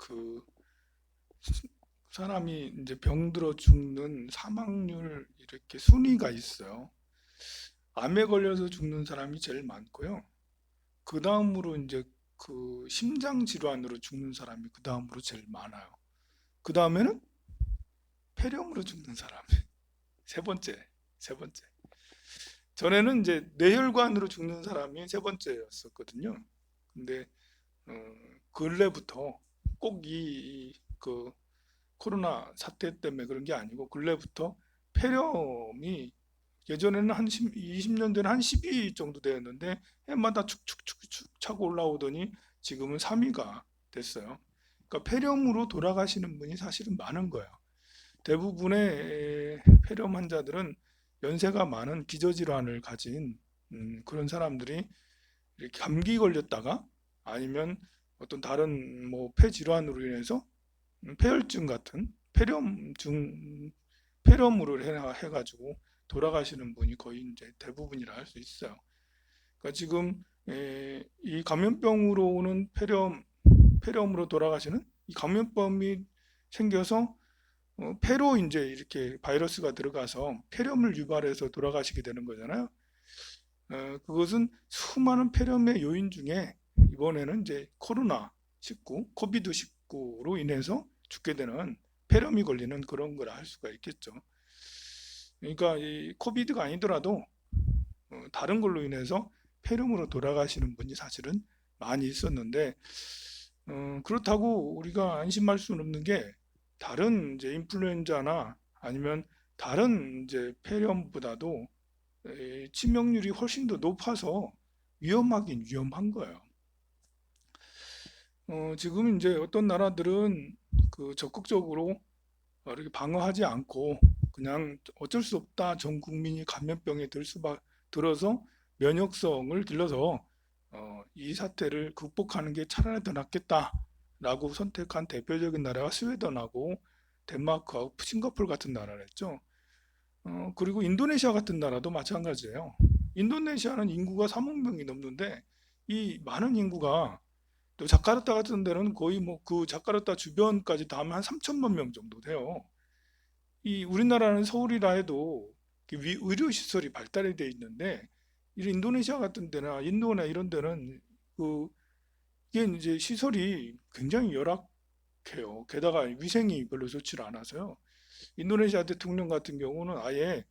그 사람이 이제 병들어 죽는 사망률 이렇게 순위가 있어요. 암에 걸려서 죽는 사람이 제일 많고요. 그 다음으로 이제 그 심장 질환으로 죽는 사람이 그 다음으로 제일 많아요. 그 다음에는 폐렴으로 죽는 사람이 세 번째, 세 번째. 전에는 이제 뇌혈관으로 죽는 사람이 세 번째였었거든요. 근데 어, 근래부터 꼭 그 코로나 사태 때문에 그런 게 아니고 근래부터 폐렴이 예전에는 한 20년 전에 한 10위 정도 되었는데 해마다 축축축축 차고 올라오더니 지금은 3위가 됐어요. 그러니까 폐렴으로 돌아가시는 분이 사실은 많은 거예요. 대부분의 폐렴 환자들은 연세가 많은 기저질환을 가진 그런 사람들이 이렇게 감기 걸렸다가 아니면 어떤 다른 뭐 폐질환으로 인해서 폐혈증 같은 폐렴으로 해가지고 돌아가시는 분이 거의 이제 대부분이라 할 수 있어요. 그러니까 지금 이 감염병으로 오는 폐렴으로 돌아가시는 이 감염병이 생겨서 폐로 이제 이렇게 바이러스가 들어가서 폐렴을 유발해서 돌아가시게 되는 거잖아요. 그것은 수많은 폐렴의 요인 중에 이번에는 이제 코로나19, 코비드19로 인해서 죽게 되는 폐렴이 걸리는 그런 거라 할 수가 있겠죠. 그러니까 이 코비드가 아니더라도 다른 걸로 인해서 폐렴으로 돌아가시는 분이 사실은 많이 있었는데 그렇다고 우리가 안심할 수는 없는 게 다른 이제 인플루엔자나 아니면 다른 이제 폐렴보다도 치명률이 훨씬 더 높아서 위험하긴 위험한 거예요. 지금 이제 어떤 나라들은 그 적극적으로 이렇게 방어하지 않고 그냥 어쩔 수 없다 전 국민이 감염병에 들어서 면역성을 길러서 이 사태를 극복하는 게 차라리 더 낫겠다라고 선택한 대표적인 나라가 스웨덴하고 덴마크하고 싱가포르 같은 나라랬죠. 그리고 인도네시아 같은 나라도 마찬가지예요. 인도네시아는 인구가 3억 명이 넘는데 이 많은 인구가 또 자카르타 같은 데는 거의 뭐 그 자카르타 주변까지 다 하면 한 3천만 명 정도 돼요. 이 우리나라는 서울이라 해도 의료 시설이 발달이 돼 있는데 이 인도네시아 같은 데나 인도나 이런 데는 그 이게 이제 시설이 굉장히 열악해요. 게다가 위생이 별로 좋지를 않아서요. 인도네시아 대통령 같은 경우는 아예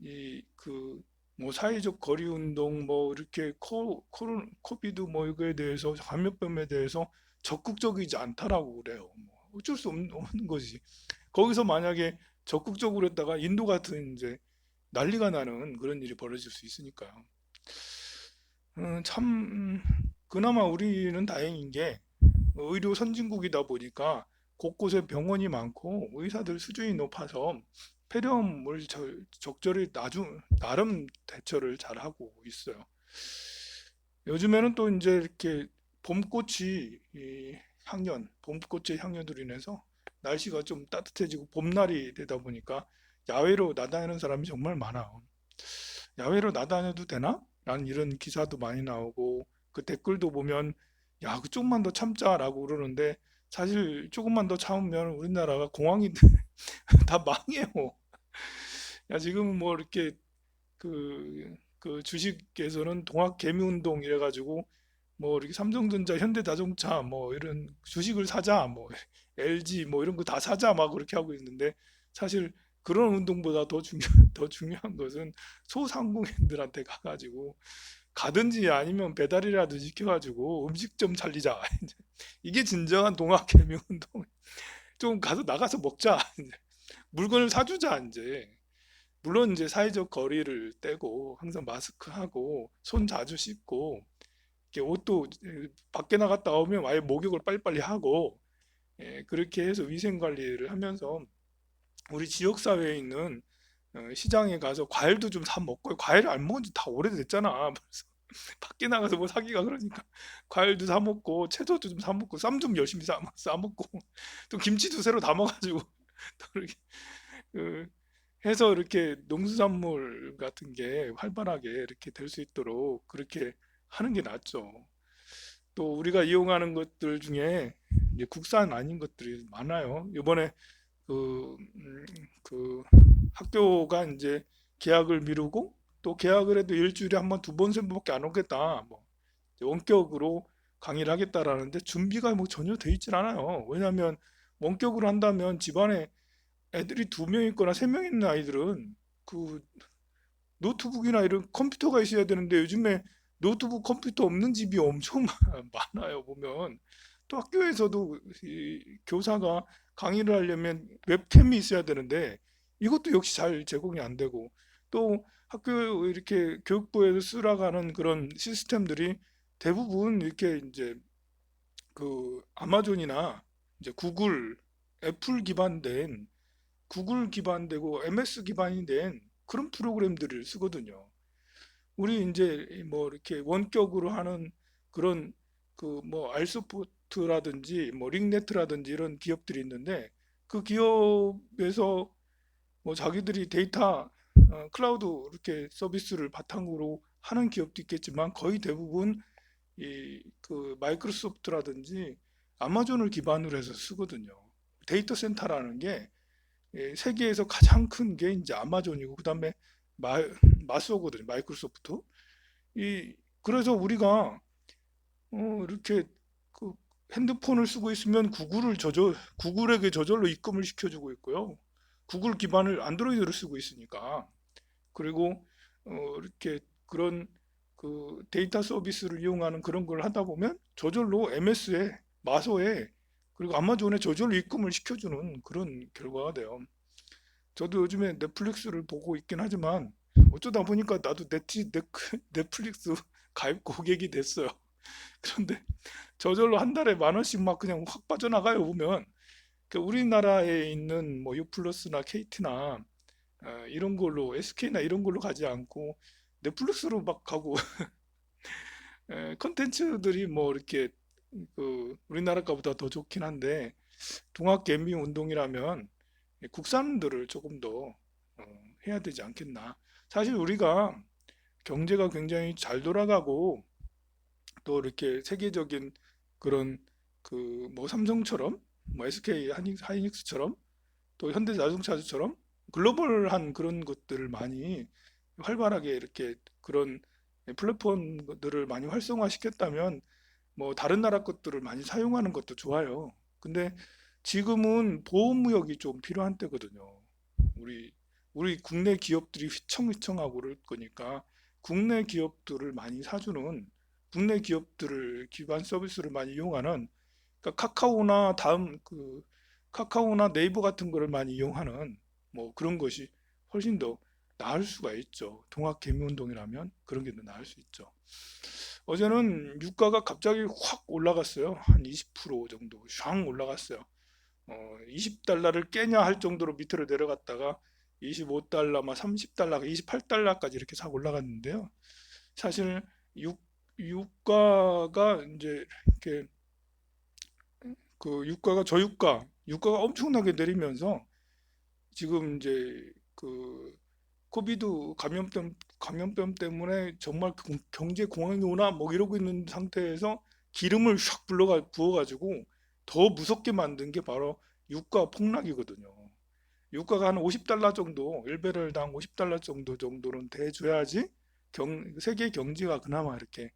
이 그 뭐 사회적 거리 운동 뭐 이렇게 코비드 뭐 이거에 대해서 감염병에 대해서 적극적이지 않다라고 그래요. 뭐 어쩔 수 없는 거지. 거기서 만약에 적극적으로 했다가 인도 같은 이제 난리가 나는 그런 일이 벌어질 수 있으니까요. 참 그나마 우리는 다행인 게 의료 선진국이다 보니까 곳곳에 병원이 많고 의사들 수준이 높아서 폐렴을 적절히 나름 대처를 잘 하고 있어요. 요즘에는 또 이제 이렇게 봄꽃이 봄꽃의 향연으로 인해서 날씨가 좀 따뜻해지고 봄날이 되다 보니까 야외로 나다니는 사람이 정말 많아. 야외로 나다녀도 되나? 라는 이런 기사도 많이 나오고 그 댓글도 보면 야, 그 조금만 더 참자라고 그러는데 사실 조금만 더 참으면 우리나라가 공항이 다 망해요. 야, 지금 뭐 이렇게 그 주식에서는 동학 개미운동 이래가지고 뭐 이렇게 삼성전자, 현대자동차 뭐 이런 주식을 사자, 뭐 LG 뭐 이런 거 다 사자 막 그렇게 하고 있는데 사실 그런 운동보다 더 중요한 것은 소상공인들한테 가가지고 가든지 아니면 배달이라도 시켜가지고 음식점 살리자. 이게 진정한 동학개미운동. 좀 가서 나가서 먹자. 물건을 사주자 이제. 물론 이제 사회적 거리를 떼고 항상 마스크 하고 손 자주 씻고 이렇게 옷도 밖에 나갔다 오면 아예 목욕을 빨리빨리 하고 그렇게 해서 위생 관리를 하면서 우리 지역 사회에 있는 시장에 가서 과일도 좀 사 먹고 과일을 안 먹은 지 다 오래됐잖아. 그래서 밖에 나가서 뭐 사기가 그러니까 과일도 사 먹고 채소도 좀 사 먹고 쌈 좀 열심히 싸 먹고 또 김치도 새로 담아가지고 또 이렇게 그 해서 이렇게 농수산물 같은 게 활발하게 이렇게 될 수 있도록 그렇게 하는 게 낫죠. 또 우리가 이용하는 것들 중에 이제 국산 아닌 것들이 많아요. 이번에 그, 그 학교가 이제 계약을 미루고 또 계약을 해도 일주일에 한 번, 두 번, 세 번밖에 안 오겠다. 뭐 원격으로 강의를 하겠다라는데 준비가 뭐 전혀 돼 있질 않아요. 왜냐하면 원격으로 한다면 집안에 애들이 두 명 있거나 세 명 있는 아이들은 그 노트북이나 이런 컴퓨터가 있어야 되는데 요즘에 노트북 컴퓨터 없는 집이 엄청 많아요. 보면 또 학교에서도 이 교사가 강의를 하려면 웹캠이 있어야 되는데 이것도 역시 잘 제공이 안 되고 또 학교 이렇게 교육부에서 쓰라가는 그런 시스템들이 대부분 이렇게 이제 그 아마존이나 이제 구글, 애플 기반된 구글 기반되고 MS 기반이 된 그런 프로그램들을 쓰거든요. 우리 이제 뭐 이렇게 원격으로 하는 그런 그 뭐 알소프트라든지 뭐 링네트라든지 이런 기업들이 있는데 그 기업에서 뭐 자기들이 데이터 클라우드 이렇게 서비스를 바탕으로 하는 기업도 있겠지만 거의 대부분 이 그 마이크로소프트라든지 아마존을 기반으로 해서 쓰거든요. 데이터 센터라는 게 세계에서 가장 큰 게 이제 아마존이고 그다음에 마, 마소거든요. 마이크로소프트. 이 그래서 우리가 이렇게 그 핸드폰을 쓰고 있으면 구글에게 저절로 입금을 시켜주고 있고요. 구글 기반을 안드로이드를 쓰고 있으니까. 그리고 이렇게 그런 그 데이터 서비스를 이용하는 그런 걸 하다 보면 저절로 MS에 마소에 그리고 아마존에 저절로 입금을 시켜주는 그런 결과가 돼요. 저도 요즘에 넷플릭스를 보고 있긴 하지만 어쩌다 보니까 나도 넷플릭스 가입 고객이 됐어요. 그런데 저절로 한 달에 만 원씩 막 그냥 확 빠져나가요 보면 그 우리나라에 있는 뭐 유플러스나 KT나 이런 걸로 SK나 이런 걸로 가지 않고 넷플릭스로 막 가고 컨텐츠들이 뭐 이렇게 그 우리나라 거보다 더 좋긴 한데 동학개미 운동이라면 국산들을 조금 더 해야 되지 않겠나. 사실 우리가 경제가 굉장히 잘 돌아가고 또 이렇게 세계적인 그런 그 뭐 삼성처럼 뭐 SK 하이닉스처럼 또 현대자동차처럼 글로벌한 그런 것들을 많이 활발하게 이렇게 그런 플랫폼들을 많이 활성화시켰다면 뭐 다른 나라 것들을 많이 사용하는 것도 좋아요. 근데 지금은 보호무역이 좀 필요한 때거든요. 우리 우리 국내 기업들이 휘청휘청하고 그럴 거니까 국내 기업들을 많이 사주는 국내 기업들을 기반 서비스를 많이 이용하는 그러니까 카카오나 네이버 같은 거를 많이 이용하는 뭐 그런 것이 훨씬 더 나을 수가 있죠. 동학개미운동이라면 그런 게 더 나을 수 있죠. 어제는 유가가 갑자기 확 올라갔어요. 한 20% 정도 샹 올라갔어요. 20달러를 깨냐 할 정도로 밑으로 내려갔다가 25달러, 막 30달러, 28달러까지 이렇게 싹 올라갔는데요. 사실 유, 유가가 이제 이렇게 그 유가가 엄청나게 내리면서 지금 이제 그 코비드 감염병 때문에 정말 경제 공황이 오나 뭐 이러고 있는 상태에서 기름을 샥 부어가지고 더 무섭게 만든 게 바로 유가 폭락이거든요. 유가가 한 50달러 정도, 1배럴당 50달러 정도는 돼줘야지 세계 경제가 그나마 이렇게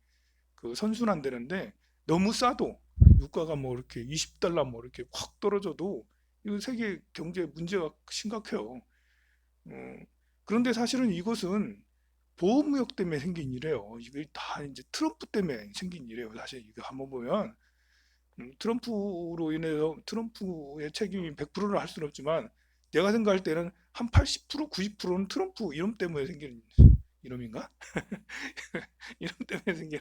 그 선순환되는데 너무 싸도 유가가 뭐 이렇게 20달러 뭐 이렇게 확 떨어져도 이 세계 경제 문제가 심각해요. 어, 그런데 사실은 이것은 보호무역 때문에 생긴 일이에요. 이게 다 이제 트럼프 때문에 생긴 일이에요. 사실 이거 한번 보면 트럼프로 인해서 트럼프의 책임이 100%를 할 수는 없지만 내가 생각할 때는 한 80%, 90%는 트럼프 이름 때문에 생긴 이름인가? 이름 때문에 생긴.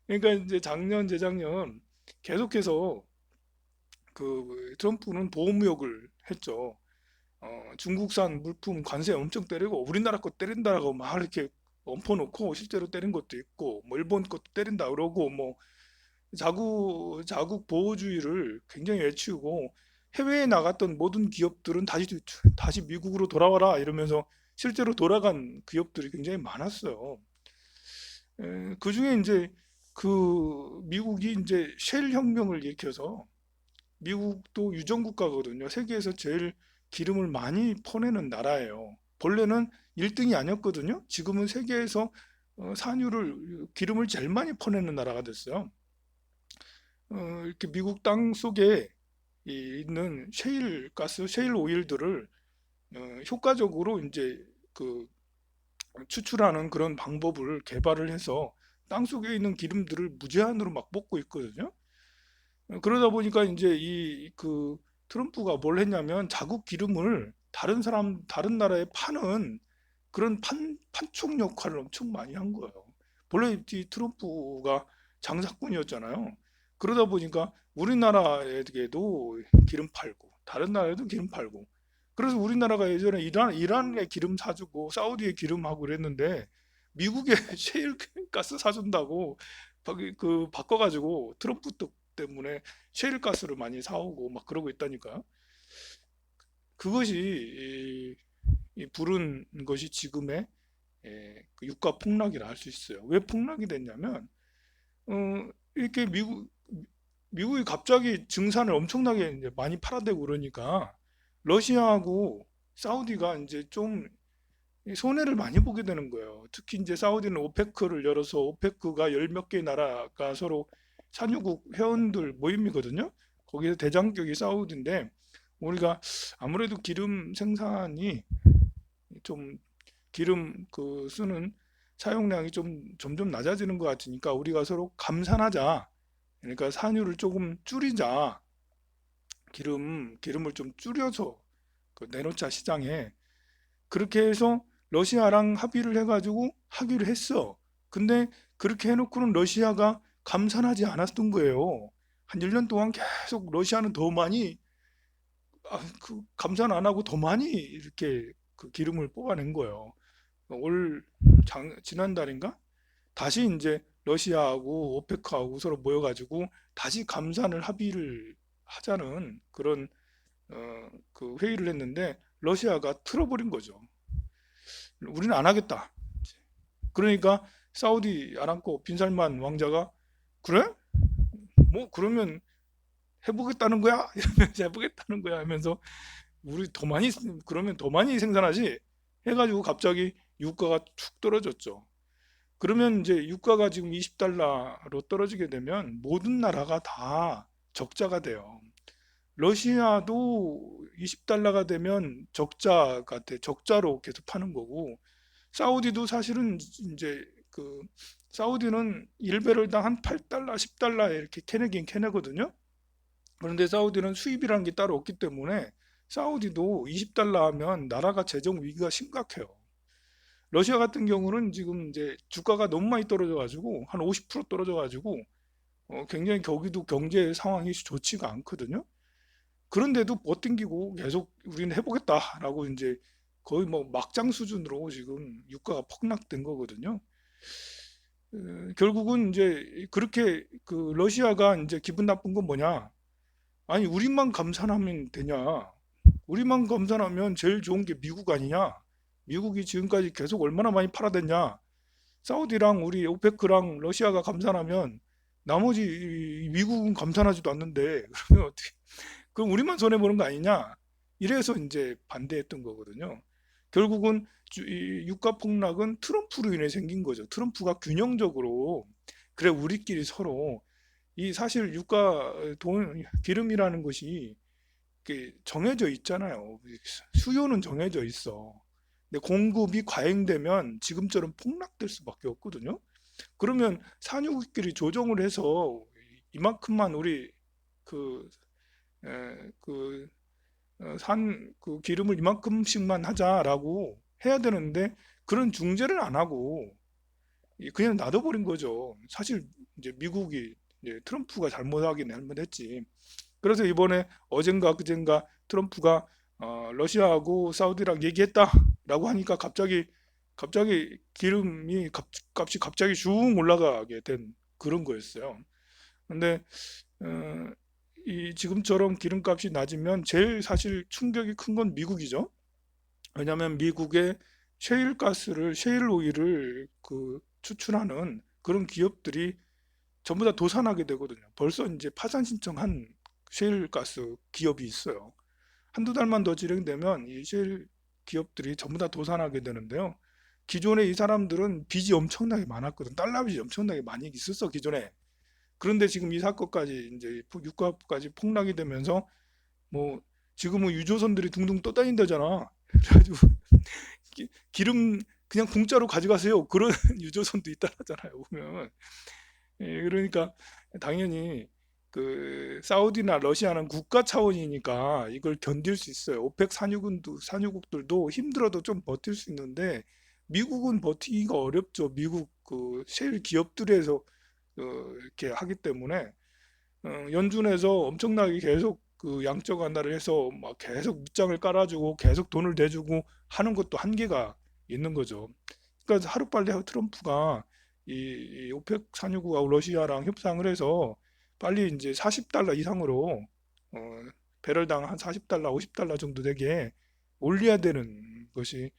그러니까 이제 작년, 재작년 계속해서 그 트럼프는 보호무역을 했죠. 중국산 물품 관세 엄청 때리고 우리나라 거 때린다라고 막 이렇게 엎어놓고 실제로 때린 것도 있고 뭐 일본 것도 때린다 그러고 뭐 자국 보호주의를 굉장히 외치고 해외에 나갔던 모든 기업들은 다시 미국으로 돌아와라 이러면서 실제로 돌아간 기업들이 굉장히 많았어요. 그 중에 이제 그 미국이 이제 쉘 혁명을 일으켜서 미국도 유전국가거든요. 세계에서 제일 기름을 많이 퍼내는 나라예요. 본래는 1등이 아니었거든요. 지금은 세계에서 산유를 기름을 제일 많이 퍼내는 나라가 됐어요. 이렇게 미국 땅 속에 있는 셰일 가스, 셰일 오일들을 효과적으로 이제 그 추출하는 그런 방법을 개발을 해서 땅 속에 있는 기름들을 무제한으로 막 뽑고 있거든요. 그러다 보니까 이제 이 그 트럼프가 뭘 했냐면 자국 기름을 다른 나라에 파는 그런 판촉 역할을 엄청 많이 한 거예요. 본래 이 트럼프가 장사꾼이었잖아요. 그러다 보니까 우리나라에도 기름 팔고 다른 나라에도 기름 팔고, 그래서 우리나라가 예전에 이란에 기름 사주고 사우디에 기름하고 그랬는데 미국에 셰일 가스 사준다고 바꿔가지고 트럼프 때문에 셰일 가스를 많이 사오고 막 그러고 있다니까요. 그것이 이 부른 것이 지금의 그 유가 폭락이라 할 수 있어요. 왜 폭락이 됐냐면 어, 이렇게 미국이 갑자기 증산을 엄청나게 이제 많이 팔아대고 그러니까 러시아하고 사우디가 이제 좀 손해를 많이 보게 되는 거예요. 특히 이제 사우디는 오페크를 열어서 오페크가 열 몇 개 나라가 서로 산유국 회원들 모임이거든요. 거기서 대장격이 사우디인데 우리가 아무래도 기름 생산이 좀 기름 쓰는 사용량이 좀 점점 낮아지는 것 같으니까 우리가 서로 감산하자. 그러니까 산유를 조금 줄이자. 기름을 좀 줄여서 내놓자 시장에. 그렇게 해서 러시아랑 합의를 해가지고 하기로 했어. 근데 그렇게 해놓고는 러시아가 감산하지 않았던 거예요. 한 1년 동안 계속 러시아는 더 많이 감산 안 하고 더 많이 이렇게 그 기름을 뽑아낸 거예요. 지난달인가? 다시 이제 러시아하고 오페크하고 서로 모여가지고 다시 감산을 합의를 하자는 그런 그 회의를 했는데 러시아가 틀어버린 거죠. 우리는 안 하겠다. 그러니까 사우디 아람코 빈살만 왕자가 그래? 뭐 그러면 해보겠다는 거야? 이러면서 해보겠다는 거야 하면서 우리 더 많이 그러면 더 많이 생산하지 해가지고 갑자기 유가가 툭 떨어졌죠. 그러면 이제 유가가 지금 20달러로 떨어지게 되면 모든 나라가 다 적자가 돼요. 러시아도 20달러가 되면 적자가 돼. 적자로 계속 파는 거고, 사우디도 사실은 이제 그 사우디는 1배럴당 한 8달러, 10달러에 이렇게 캐내긴 캐내거든요. 그런데 사우디는 수입이라는 게 따로 없기 때문에 사우디도 20달러 하면 나라가 재정 위기가 심각해요. 러시아 같은 경우는 지금 이제 주가가 너무 많이 떨어져 가지고 한 50% 떨어져 가지고 굉장히 거기도 경제 상황이 좋지가 않거든요. 그런데도 버팅기고 계속 우리는 해보겠다라고 이제 거의 뭐 막장 수준으로 지금 유가가 폭락된 거거든요. 결국은 이제 그렇게 그 러시아가 이제 기분 나쁜 건 뭐냐? 아니 우리만 감산하면 되냐? 우리만 감산하면 제일 좋은 게 미국 아니냐? 미국이 지금까지 계속 얼마나 많이 팔아댔냐? 사우디랑 우리 오페크랑 러시아가 감산하면 나머지 미국은 감산하지도 않는데 그러면 어떻게? 그럼 우리만 손해 보는 거 아니냐? 이래서 이제 반대했던 거거든요. 결국은 이 유가 폭락은 트럼프로 인해 생긴 거죠. 트럼프가 균형적으로 그래 우리끼리 서로 이 사실 기름이라는 것이 이렇게 정해져 있잖아요. 수요는 정해져 있어. 근데 공급이 과잉되면 지금처럼 폭락될 수밖에 없거든요. 그러면 산유국끼리 조정을 해서 이만큼만 우리 그, 그, 그 기름을 이만큼씩만 하자라고 해야 되는데 그런 중재를 안 하고 그냥 놔둬버린 거죠. 사실 이제 미국이 이제 트럼프가 잘못하긴 잘못했지. 그래서 이번에 어젠가 그젠가 트럼프가 러시아하고 사우디랑 얘기했다라고 하니까 갑자기 기름이 값이 갑자기 슝 올라가게 된 그런 거였어요. 근데 어, 이 지금처럼 기름값이 낮으면 제일 사실 충격이 큰 건 미국이죠. 왜냐하면 미국의 셰일 오일을 그 추출하는 그런 기업들이 전부 다 도산하게 되거든요. 벌써 이제 파산 신청한 셰일가스 기업이 있어요. 한두 달만 더 진행되면 이 셰일 기업들이 전부 다 도산하게 되는데요. 기존에 이 사람들은 빚이 엄청나게 많았거든. 달러 빚이 엄청나게 많이 있었어, 기존에. 그런데 지금 이 사건까지 이제 유가까지 폭락이 되면서 뭐 지금은 유조선들이 둥둥 떠다닌다잖아. 그래가지고 기름 그냥 공짜로 가져가세요. 그런 유조선도 있다잖아요, 보면. 예, 그러니까 당연히 그 사우디나 러시아는 국가 차원이니까 이걸 견딜 수 있어요. 오펙 산유국들도 힘들어도 좀 버틸 수 있는데 미국은 버티기가 어렵죠. 미국 그 셰일 기업들에서 이렇게 하기 때문에 연준에서 엄청나게 계속 그 양적 완화를 해서 막 계속 밑장을 깔아주고 계속 돈을 대주고 하는 것도 한계가 있는 거죠. 그러니까 하루빨리 트럼프가 이 오펙 산유국하고 러시아랑 협상을 해서 빨리 이제 40달러 이상으로 어, 배럴당 한 40달러, 50달러 정도 되게 올려야 되는 것이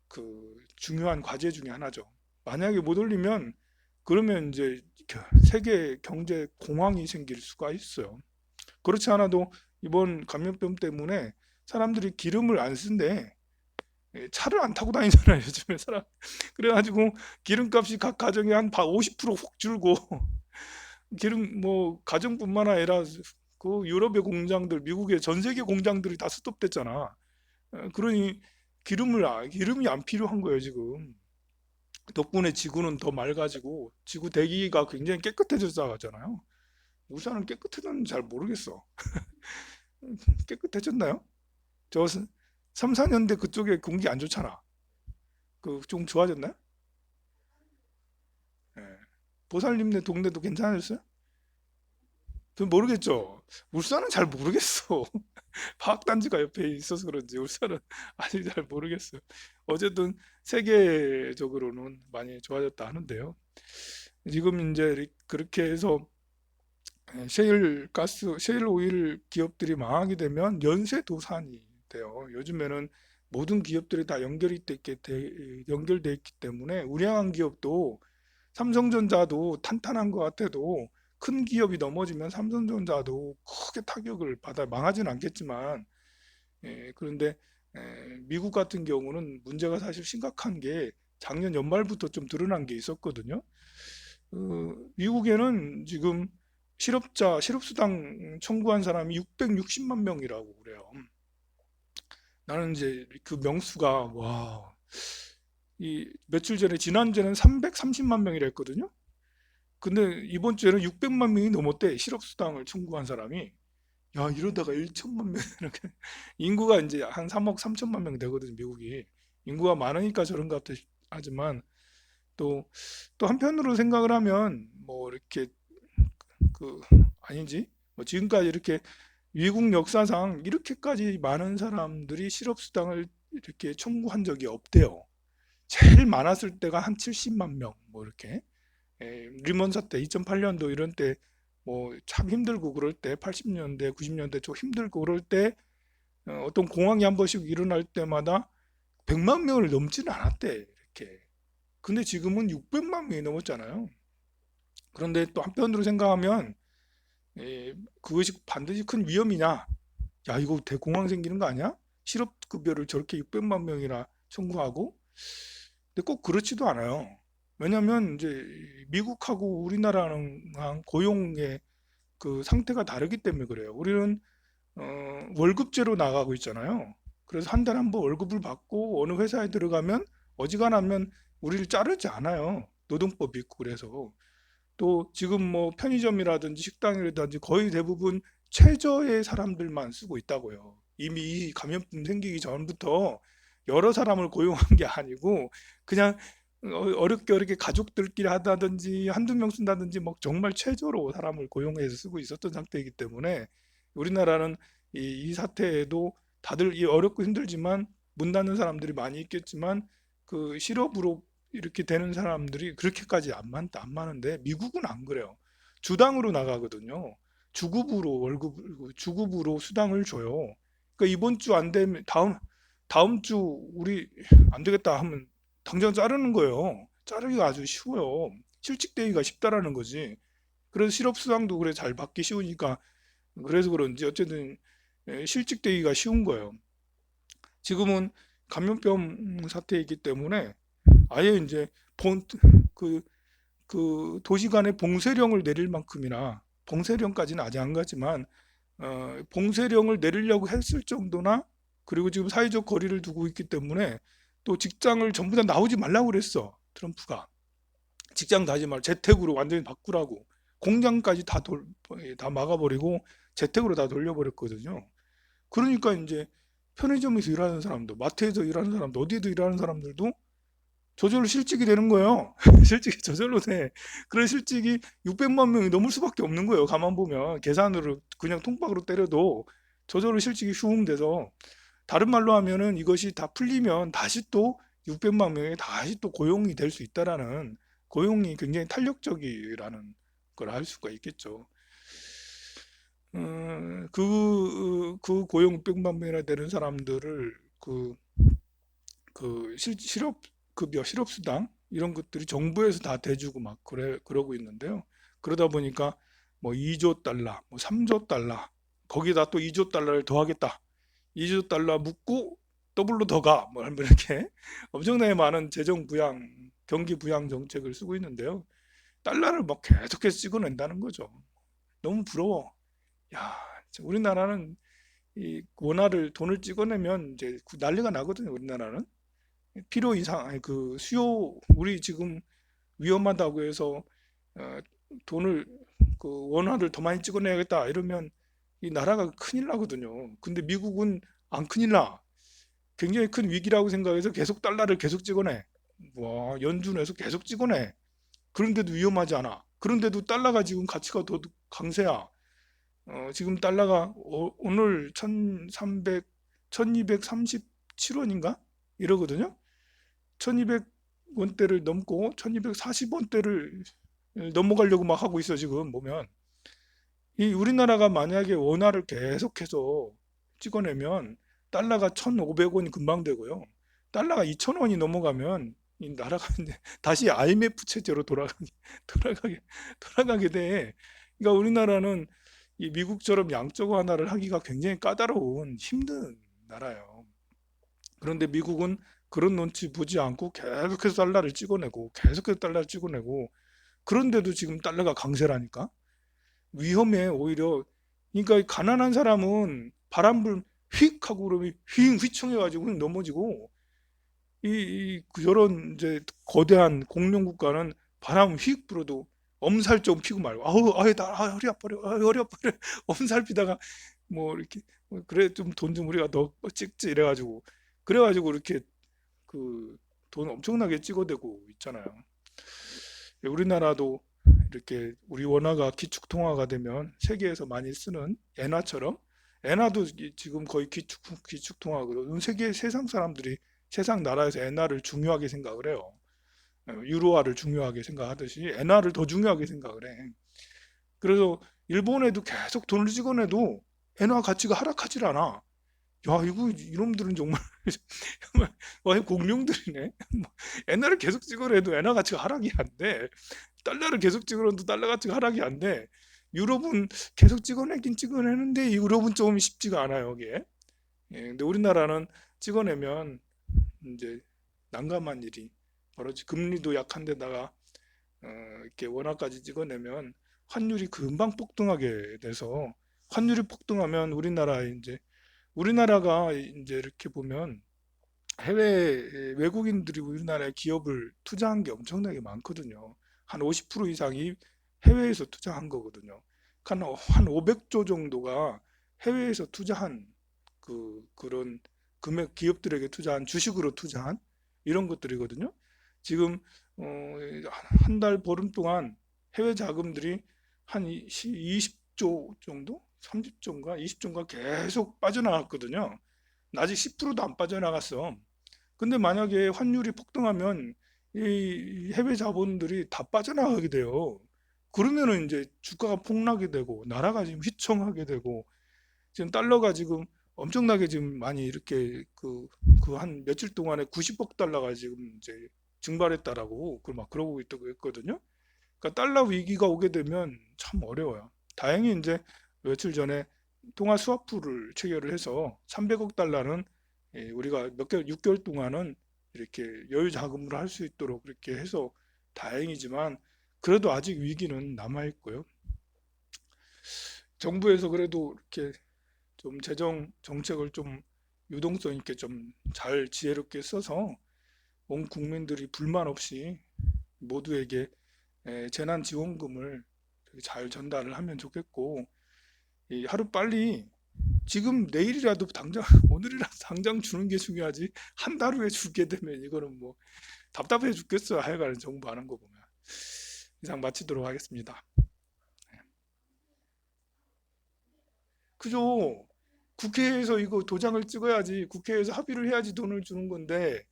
그 중요한 과제 중에 하나죠. 만약에 못 올리면 그러면 이제 세계 경제 공황이 생길 수가 있어요. 그렇지 않아도 이번 감염병 때문에 사람들이 기름을 안 쓴대. 차를 안 타고 다니잖아요, 요즘에 사람. 그래가지고 기름값이 각 가정에 한 50%훅 줄고 기름 뭐 가정뿐만 아니라 그 유럽의 공장들, 미국의 전 세계 공장들이 다 스톱됐잖아. 그러니 기름이 안 필요한 거예요, 지금. 덕분에 지구는 더 맑아지고 지구 대기가 굉장히 깨끗해졌다 하잖아요. 우산은 깨끗해졌는지 잘 모르겠어. 깨끗해졌나요? 저 3, 4년대 그쪽에 공기 안 좋잖아. 그 좀 좋아졌나요? 예. 보살님네 동네도 괜찮았어요? 그 모르겠죠. 울산은 잘 모르겠어. 화학단지가 옆에 있어서 그런지 울산은 아직 잘 모르겠어요. 어쨌든 세계적으로는 많이 좋아졌다 하는데요. 지금 이제 그렇게 해서 셰일 오일 기업들이 망하게 되면 연쇄 도산이 돼요. 요즘에는 모든 기업들이 다 연결돼 있기 때문에 우량한 기업도 삼성전자도 탄탄한 것 같아도 큰 기업이 넘어지면 삼성전자도 크게 타격을 받아 망하지는 않겠지만 그런데 미국 같은 경우는 문제가 사실 심각한 게 작년 연말부터 좀 드러난 게 있었거든요. 미국에는 지금 실업수당 청구한 사람이 660만 명이라고 그래요. 나는 이제 그 명수가 와, 이 며칠 전에 지난주에는 330만 명이라 했거든요. 근데 이번 주에는 600만 명이 넘었대. 실업수당을 청구한 사람이. 야, 이러다가 1천만 명 이렇게 인구가 이제 한 3억 3천만 명 되거든요, 미국이. 인구가 많으니까 저런가 하지만 또 한편으로 생각을 하면 뭐 이렇게 그 아닌지 뭐 지금까지 이렇게 미국 역사상 이렇게까지 많은 사람들이 실업수당을 이렇게 청구한 적이 없대요. 제일 많았을 때가 한 70만 명, 뭐 이렇게. 리먼 사태 2008년도 이런 때 뭐 참 힘들고 그럴 때 80년대, 90년대 좀 힘들고 그럴 때 어떤 공황이 한 번씩 일어날 때마다 100만 명을 넘지는 않았대, 이렇게. 근데 지금은 600만 명이 넘었잖아요. 그런데 또 한편으로 생각하면 그것이 반드시 큰 위험이냐? 야, 이거 대공황 생기는 거 아니야? 실업급여를 저렇게 600만 명이나 청구하고? 근데 꼭 그렇지도 않아요. 왜냐면 이제 미국하고 우리나라는 고용의 그 상태가 다르기 때문에 그래요. 우리는 월급제로 나가고 있잖아요. 그래서 한 달에 한 번 월급을 받고 어느 회사에 들어가면 어지간하면 우리를 자르지 않아요. 노동법이 있고 그래서. 또 지금 뭐 편의점이라든지 식당이라든지 거의 대부분 최저의 사람들만 쓰고 있다고요. 이미 이 감염병 생기기 전부터 여러 사람을 고용한 게 아니고 그냥 어렵게 가족들끼리 하다든지 한두 명 쓴다든지 뭐 정말 최저로 사람을 고용해서 쓰고 있었던 상태이기 때문에 우리나라는 이 사태에도 다들 이 어렵고 힘들지만 문 닫는 사람들이 많이 있겠지만 그 실업으로 이렇게 되는 사람들이 그렇게까지 안 많은데 미국은 안 그래요. 주당으로 나가거든요. 주급으로 수당을 줘요. 그러니까 이번 주 안 되면 다음 주 우리 안 되겠다 하면 당장 자르는 거예요. 자르기가 아주 쉬워요. 실직되기가 쉽다라는 거지. 그래서 실업수당도 그래 잘 받기 쉬우니까 그래서 그런지 어쨌든 실직되기가 쉬운 거예요. 지금은 감염병 사태이기 때문에 아예 이제 본, 그, 그 도시 간에 봉쇄령을 내릴 만큼이나 봉쇄령까지는 아직 안 가지만 봉쇄령을 내리려고 했을 정도나 그리고 지금 사회적 거리를 두고 있기 때문에 또 직장을 전부 다 나오지 말라고 그랬어. 트럼프가. 직장 다지 말 재택으로 완전히 바꾸라고. 공장까지 다 막아버리고 재택으로 다 돌려버렸거든요. 그러니까 이제 편의점에서 일하는 사람도, 마트에서 일하는 사람도, 어디에도 일하는 사람들도 저절로 실직이 되는 거예요. 실직이 저절로 돼. 그런 실직이 600만 명이 넘을 수밖에 없는 거예요. 가만 보면 계산으로 그냥 통박으로 때려도 저절로 실직이 흉 돼서 다른 말로 하면은 이것이 다 풀리면 다시 또 600만 명이 다시 또 고용이 될 수 있다라는 고용이 굉장히 탄력적이라는 걸 알 수가 있겠죠. 그 고용 600만 명이나 되는 사람들을 실업급여, 실업수당 이런 것들이 정부에서 다 대주고 막 그러고 있는데요. 그러다 보니까 뭐 2조 달러, 뭐 3조 달러, 거기다 또 2조 달러를 더하겠다. 2조 달러 묻고 더블로 더 가. 뭐 이렇게 엄청나게 많은 재정 부양, 경기 부양 정책을 쓰고 있는데요. 달러를 막 계속해서 찍어낸다는 거죠. 너무 부러워. 야, 우리나라는 이 원화를 돈을 찍어내면 이제 난리가 나거든요. 우리나라는 필요 이상 아니 그 수요 우리 지금 위험하다고 해서 어, 돈을 원화를 더 많이 찍어내야겠다 이러면 이 나라가 큰일 나거든요. 근데 미국은 안 큰일 나. 굉장히 큰 위기라고 생각해서 계속 달러를 계속 찍어내. 와, 연준에서 계속 찍어내. 그런데도 위험하지 않아. 그런데도 달러가 지금 가치가 더 강세야. 지금 달러가 오늘 1300, 1237원인가? 이러거든요. 1200원대를 넘고 1240원대를 넘어가려고 막 하고 있어 지금 보면. 이 우리나라가 만약에 원화를 계속해서 찍어내면 달러가 1,500원이 금방 되고요. 달러가 2,000원이 넘어가면 이 나라가 이제 다시 IMF 체제로 돌아가게 돌아가게 돼. 그러니까 우리나라는 이 미국처럼 양적 완화를 하기가 굉장히 까다로운 힘든 나라예요. 그런데 미국은 그런 눈치 보지 않고 계속해서 달러를 찍어내고 계속해서 달러를 찍어내고 그런데도 지금 달러가 강세라니까 위험해 오히려. 그러니까 가난한 사람은 바람불 휙 하고 그러면 휙 휘청해가지고 넘어지고 저런 이제 거대한 공룡 국가는 바람 휙 불어도 엄살 좀 피고 말고 허리 아파 허리 아파 엄살 피다가 뭐 이렇게 그래 좀 돈 좀 우리가 더 찍지 이래가지고 이렇게 그 돈 엄청나게 찍어대고 있잖아요. 우리나라도 이렇게 우리 원화가 기축통화가 되면 세계에서 많이 쓰는 엔화처럼 엔화도 지금 거의 기축통화거든요. 세상 사람들이 세상 나라에서 엔화를 중요하게 생각을 해요. 유로화를 중요하게 생각하듯이 엔화를 더 중요하게 생각을 해. 그래서 일본에도 계속 돈을 찍어내도 엔화 가치가 하락하질 않아. 야, 이거 이놈들은 정말 정말 와, 공룡들이네. 뭐, 엔화를 계속 찍어내도 엔화 가치가 하락이 안 돼. 달러를 계속 찍어내도 달러 가치가 하락이 안 돼. 유럽은 계속 찍어내긴 찍어내는데 유럽은 좀 쉽지가 않아요, 이게. 근데 우리나라는 찍어내면 이제 난감한 일이 벌어지. 금리도 약한데다가 이렇게 원화까지 찍어내면 환율이 금방 폭등하게 돼서 환율이 폭등하면 우리나라가 이제 이렇게 보면 해외 외국인들이 우리나라에 기업을 투자한 게 엄청나게 많거든요. 한 50% 이상이 해외에서 투자한 거거든요. 한 500조 정도가 해외에서 투자한 그런 금액 기업들에게 투자한 주식으로 투자한 이런 것들이거든요. 지금 한 달 보름 동안 해외 자금들이 한 20조 정도, 30조인가, 20조인가 계속 빠져나갔거든요. 아직 10%도 안 빠져나갔어. 근데 만약에 환율이 폭등하면 이 해외 자본들이 다 빠져나가게 돼요. 그러면은 이제 주가가 폭락이 되고 나라가 지금 휘청하게 되고 지금 달러가 지금 엄청나게 지금 많이 이렇게 그 한 며칠 동안에 90억 달러가 지금 이제 증발했다라고 막 그러고 있다고 했거든요. 그러니까 달러 위기가 오게 되면 참 어려워요. 다행히 이제 며칠 전에 통화 스와프를 체결을 해서 300억 달러는 우리가 몇 개월, 6개월 동안은 이렇게 여유 자금으로 할 수 있도록 그렇게 해서 다행이지만 그래도 아직 위기는 남아 있고요. 정부에서 그래도 이렇게 좀 재정 정책을 좀 유동성 있게 좀 잘 지혜롭게 써서 온 국민들이 불만 없이 모두에게 재난 지원금을 잘 전달을 하면 좋겠고 하루 빨리 지금 내일이라도 당장 오늘이라도 당장 주는 게 중요하지 한 달 후에 주게 되면 이거는 뭐 답답해 죽겠어요. 하여간 정부 하는 거 보면 이상 마치도록 하겠습니다. 그죠? 국회에서 이거 도장을 찍어야지 국회에서 합의를 해야지 돈을 주는 건데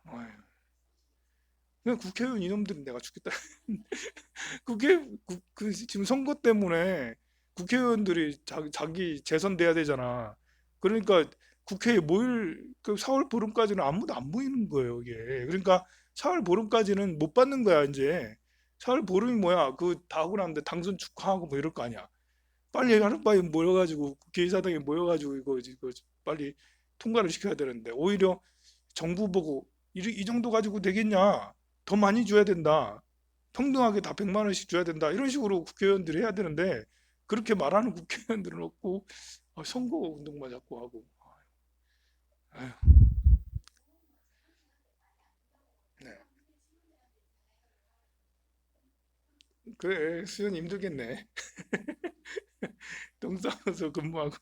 어휴, 그냥 국회의원 이놈들은 내가 죽겠다. 지금 선거 때문에 국회의원들이 자기 재선돼야 되잖아. 그러니까 국회에 모일 그 4월 보름까지는 아무도 안 모이는 거예요, 이게. 그러니까 4월 보름까지는 못 받는 거야, 이제. 4월 보름이 뭐야? 그 다 하고 나는데 당선 축하하고 뭐 이럴 거 아니야. 빨리 하루빨리 모여가지고 국회의사당에 모여가지고 이거 빨리 통과를 시켜야 되는데 오히려 정부 보고 이 정도 가지고 되겠냐? 더 많이 줘야 된다. 평등하게 다 100만 원씩 줘야 된다. 이런 식으로 국회의원들이 해야 되는데 그렇게 말하는 국회의원들은 없고 선거 운동만 자꾸 하고. 아휴, 네. 그래 수연이 힘들겠네. 똥 싸면서 근무하고.